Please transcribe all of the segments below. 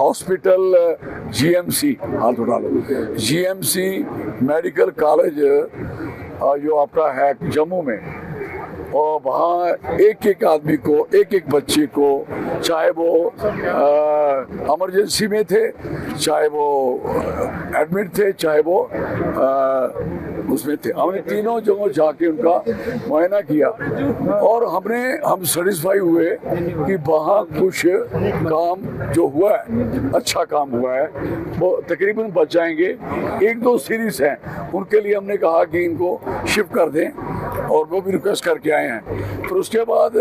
Hospital GMC, हाथ उठा लो, GMC medical college जो आपका है जम्मू में, और वहाँ एक एक आदमी को, एक एक बच्चे को, चाहे वो इमरजेंसी में थे, चाहे वो एडमिट थे, चाहे वो उसमें थे, हमने तीनों जगह जाके उनका मुआयना किया और हम सेटिस्फाई हुए कि वहाँ कुछ काम जो हुआ है, अच्छा काम हुआ है, वो तकरीबन बच जाएंगे। एक दो सीरीज हैं, उनके लिए हमने कहा कि इनको शिफ्ट कर दें और वो भी रिक्वेस्ट करके आए हैं। फिर उसके बाद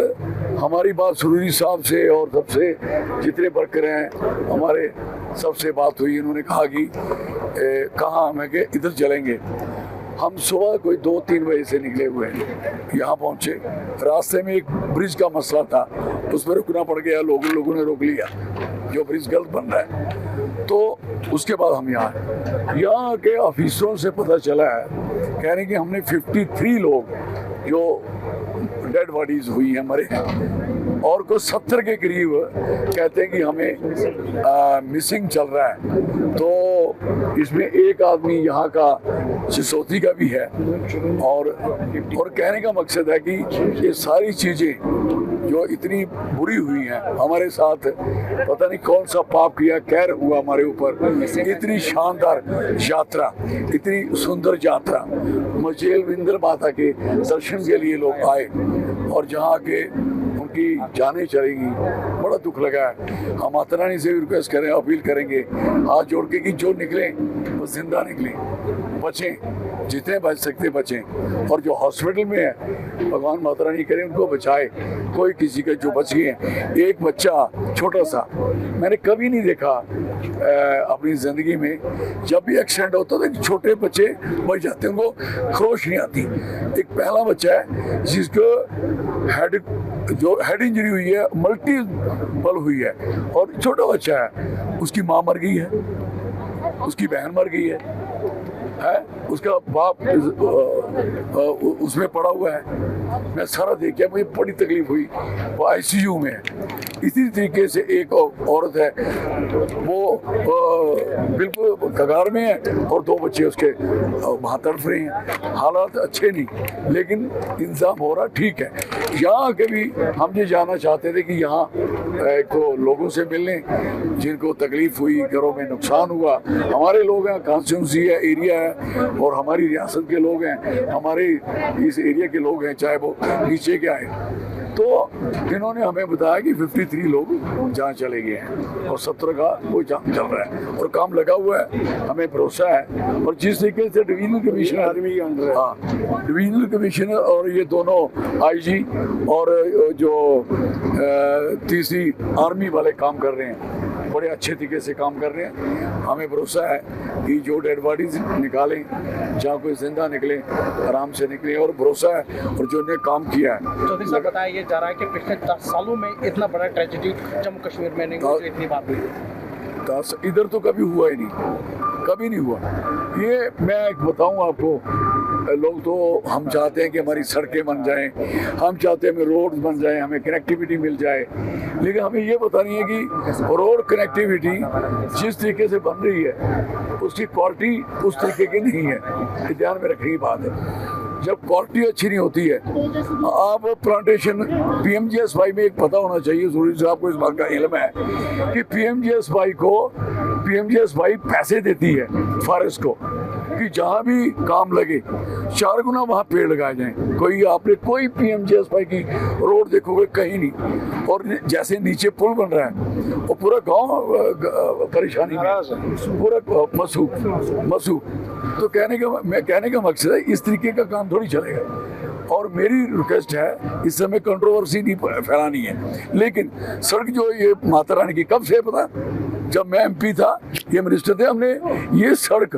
हमारी बात सुरूरी साहब से और सबसे जितने वर्कर हैं हमारे, सबसे बात हुई। इन्होंने कहा कि कहाँ, मैं कि इधर चलेंगे। हम सुबह कोई 2-3 बजे से निकले हुए हैं, यहाँ पहुँचे। रास्ते में एक ब्रिज का मसला था, उस पर रुकना पड़ गया, लोगों ने रोक लिया, जो ब्रिज गलत बन रहा है। तो उसके बाद हम यहाँ के ऑफिसरों से पता चला है, कह रहे हैं कि हमने 53 लोग जो डेड बॉडीज हुई हैं, मरे हैं, और कुछ 70 के करीब कहते हैं कि हमें मिसिंग चल रहा है। तो इसमें एक आदमी यहाँ का सिसोदी का भी है, और कहने का मकसद है कि ये सारी चीज़ें जो इतनी बुरी हुई हैं हमारे साथ, पता नहीं कौन सा पाप किया, कहर हुआ हमारे ऊपर। इतनी शानदार यात्रा, इतनी सुंदर यात्रा, मचेल विंदर माता के दर्शन के लिए लोग आए, और जहाँ के उनकी जानें चलेंगी, बड़ा दुख लगा है। हम माता रानी से भी रिक्वेस्ट करें, अपील करेंगे हाथ जोड़ के कि जो निकले वो जिंदा निकले, बचें, जितने बच सकते बचें, और जो हॉस्पिटल में है भगवान माता रानी करें उनको बचाए। कोई किसी का जो बच गए हैं, एक बच्चा छोटा सा, मैंने कभी नहीं देखा अपनी ज़िंदगी में, जब भी एक्सीडेंट होता था छोटे बच्चे बच जाते हैं, उनको खरोश नहीं आती। एक पहला बच्चा है जिसको हेड इंजरी हुई है, मल्टीपल हुई है, और छोटा बच्चा है, उसकी माँ मर गई है, उसकी बहन मर गई है, उसका बाप उसमें पड़ा हुआ है। मैं सारा देख के मुझे बड़ी तकलीफ हुई, वो आईसीयू में है। इसी तरीके से एक औरत है, वो बिल्कुल कगार में है, और 2 बच्चे उसके वहाँ तड़फ रहे हैं। हालात अच्छे नहीं, लेकिन इंतजाम हो रहा ठीक है। यहाँ के भी हम ये जानना चाहते थे कि यहाँ एक तो लोगों से मिलने जिनको तकलीफ हुई, घरों में नुकसान हुआ, हमारे लोग हैं, कॉन्स्टिट्यूंसी है, एरिया है, और हमारी रियासत के लोग हैं, हमारे इस एरिया के लोग हैं, चाहे वो नीचे के आए। तो इन्होंने हमें बताया कि 53 लोग जहाँ चले गए हैं, और 17 का वो काम चल रहा है, और काम लगा हुआ है, हमें भरोसा है। और जिस तरीके से डिवीजनल कमिश्नर, हाँ, डिवीजनल कमिश्नर और ये दोनों आईजी और जो तीसरी आर्मी वाले काम कर रहे हैं, बड़े अच्छे तरीके से काम कर रहे हैं। हमें भरोसा है कि जो डेड बॉडीज निकालें, जहाँ कोई जिंदा निकले, आराम से निकले, और भरोसा है, और जो ने काम किया है। चौधरी साहब, बताया ये जा रहा है कि पिछले 10 सालों में इतना बड़ा ट्रेजेडी जम्मू कश्मीर में नहीं हुई, इतनी बात हुई। इधर तो कभी हुआ ही नहीं, कभी नहीं हुआ। ये मैं बताऊँ आपको, लोग तो हम चाहते हैं कि हमारी सड़कें बन जाएं, हम चाहते हैं हमें रोड बन जाएं, हमें कनेक्टिविटी मिल जाए, लेकिन हमें ये पता नहीं है कि रोड कनेक्टिविटी जिस तरीके से बन रही है उसकी क्वालिटी उस तरीके की नहीं है। ये ध्यान में रखने की बात है। जब क्वालिटी अच्छी नहीं होती है, आप प्लांटेशन PMGSY में एक पता होना चाहिए, जरूरी से आपको इस बात का इल्म है कि PMGSY पैसे देती है फॉरेस्ट को कि जहाँ भी काम लगे 4 गुना वहाँ पेड़ लगाए जाएं। कोई PMGSY की रोड देखोगे कहीं नहीं, और जैसे नीचे पुल बन रहा है वो पूरा गांव परेशानी में, पूरा मसू। तो कहने का मकसद है इस तरीके का काम थोड़ी चलेगा। और मेरी रिक्वेस्ट है, इस समय कंट्रोवर्सी नहीं फैलानी है, लेकिन सड़क जो ये माता रानी की कब से पता, जब मैं MP था, ये मिनिस्टर थे, हमने ये सड़क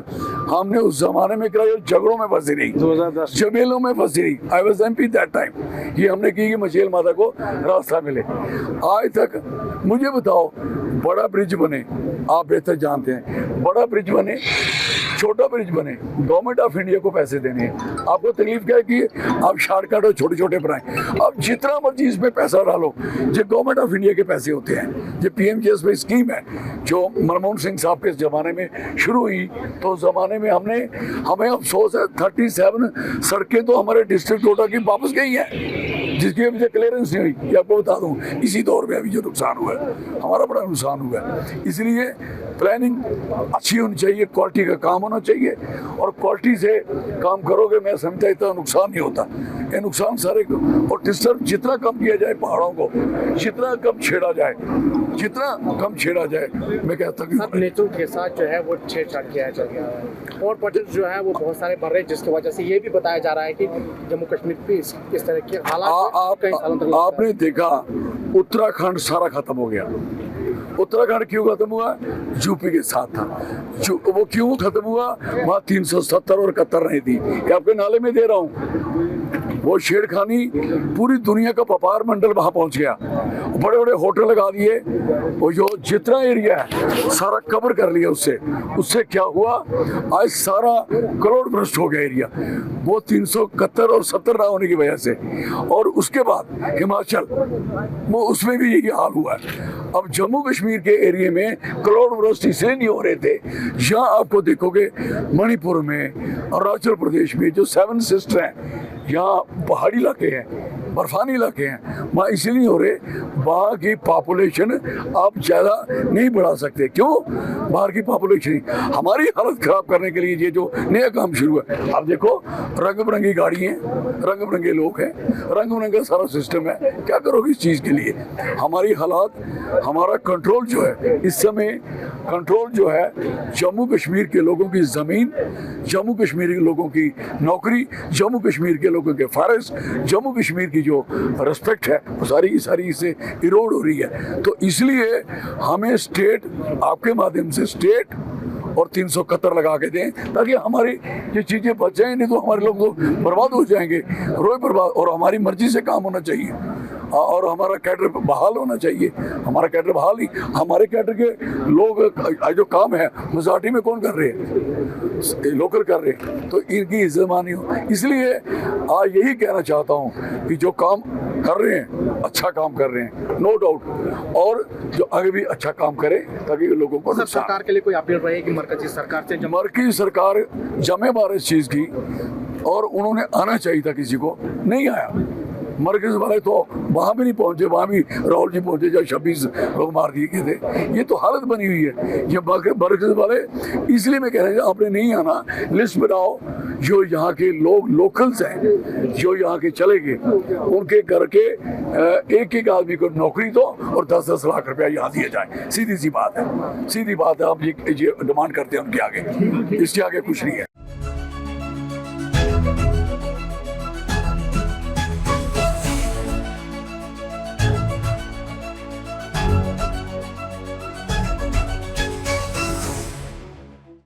हमने उस जमाने में कराई, झगड़ों में फंसी रही, 2010 जमेलों में फंसी रही। I was MP that time. ये हमने की कि मचेल माता को रास्ता मिले। आज तक मुझे बताओ, बड़ा ब्रिज बने, आप बेहतर जानते हैं, बड़ा ब्रिज बने छोटा ब्रिज बने, गवर्नमेंट ऑफ इंडिया को पैसे देने हैं। आपको तकलीफ क्या है कि आप शॉर्टकट और छोटे छोटे बनाए, अब जितना मर्जी इसमें पैसा डालो, जो गवर्नमेंट ऑफ इंडिया के पैसे होते हैं। जो PMJSY स्कीम है जो मनमोहन सिंह साहब के ज़माने में शुरू हुई, तो उस ज़माने में हमें अफसोस है 37 सड़कें तो हमारे डिस्ट्रिक्ट कोटा की वापस गई हैं, जिसकी अभी तक क्लियरेंस नहीं हुई। ये आपको बता दूं, इसी दौर में अभी जो नुकसान हुआ है, हमारा बड़ा नुकसान हुआ है। इसलिए प्लानिंग अच्छी होनी चाहिए, क्वालिटी का काम होना चाहिए, और क्वालिटी से काम करोगे मैं समझता इतना नुकसान नहीं होता। ये नुकसान सारे और डिस्टर्ब जितना कम किया जाए पहाड़ों को, जितना कम छेड़ा जाए, मैं कहता हूँ नेचर के साथ जो है वो छेड़छाड़ किया जा रहा है, और प्रोजेक्ट जो है वो बहुत सारे बढ़ रहे हैं, जिसकी वजह से ये भी बताया जा रहा है कि जम्मू कश्मीर पे इस तरह के हालात कई सालों तक आपने देखा उत्तराखंड सारा खत्म हो गया। उत्तराखंड क्यों खत्म हुआ? यूपी के साथ था। वो क्यों खत्म हुआ? वहाँ 370 और 71 नहीं थी। ये आपके नाले में दे रहा हूँ। वो छेड़खानी पूरी दुनिया का व्यापार मंडल वहां पहुंच गया, बड़े बड़े होटल लगा दिए, वो जो जितना एरिया है सारा कवर कर लिया। उससे क्या हुआ? आज सारा करोड़ भ्रष्ट हो गया एरिया, वो 371 और 70 ना होने की वजह से। और उसके बाद हिमाचल, वो उसमें भी यही हाल हुआ है। अब जम्मू कश्मीर के एरिया में करोड़ भ्रष्ट इसलिए नहीं हो रहे थे, यहाँ आपको देखोगे मणिपुर में, अरुणाचल प्रदेश में जो 7 सिस्टर हैं, यहाँ पहाड़ी इलाके हैं, बर्फानी इलाके हैं, वहाँ इसलिए नहीं हो रहे, वहाँ की पॉपुलेशन आप ज़्यादा नहीं बढ़ा सकते। क्यों? बाहर की पॉपुलेशन हमारी हालत ख़राब करने के लिए ये जो नया काम शुरू है। आप देखो रंग बिरंगी गाड़ी हैं, रंग बिरंगे लोग हैं, रंग बिरंगा सारा सिस्टम है। क्या करोगे इस चीज़ के लिए? हमारी हालात, हमारा कंट्रोल जो है इस समय, कंट्रोल जो है जम्मू कश्मीर के लोगों की ज़मीन, जम्मू कश्मीर के लोगों की नौकरी, जम्मू कश्मीर के लोगों के फॉरेस्ट, जम्मू कश्मीर की जो रिस्पेक्ट है वो सारी की सारी इससे इरोड हो रही है। तो इसलिए हमें स्टेट, आपके माध्यम से स्टेट और 371 लगा के दें, ताकि हमारी ये चीज़ें बच जाएं, नहीं तो हमारे लोग तो बर्बाद हो जाएंगे, रोए बर्बाद। और हमारी मर्जी से काम होना चाहिए, और हमारा कैडर बहाल होना चाहिए। हमारा कैडर बहाल ही, हमारे कैडर के लोग जो काम है मेजॉरिटी में कौन कर रहे हैं? लोकल कर रहे हैं, तो इनकी इज्जत मानी हो। इसलिए आज यही कहना चाहता हूँ कि जो काम कर रहे हैं अच्छा काम कर रहे हैं, नो डाउट, और जो आगे भी अच्छा काम करें ताकि लोगों को। सरकार के लिए कोई अपील रहेगी मरकजी सरकार से? मरकजी सरकार जमेदार इस चीज़ की, और उन्होंने आना चाहिए था, किसी को नहीं आया। मरकज वाले तो वहाँ भी नहीं पहुँचे, वहाँ भी राहुल जी पहुँचे जब 26 लोग मार दिए गए थे। ये तो हालत बनी हुई है। ये मरकज वाले, इसलिए मैं कह रहा हूँ आपने नहीं आना, लिस्ट बनाओ जो यहाँ के लोग लोकल्स हैं, जो यहाँ के चले गए, उनके घर के एक एक आदमी को नौकरी दो और 10-10 लाख रुपया यहाँ दिया जाए। सीधी सी बात है, सीधी बात है। आप ये डिमांड करते हैं उनके आगे, इसके आगे कुछ नहीं है।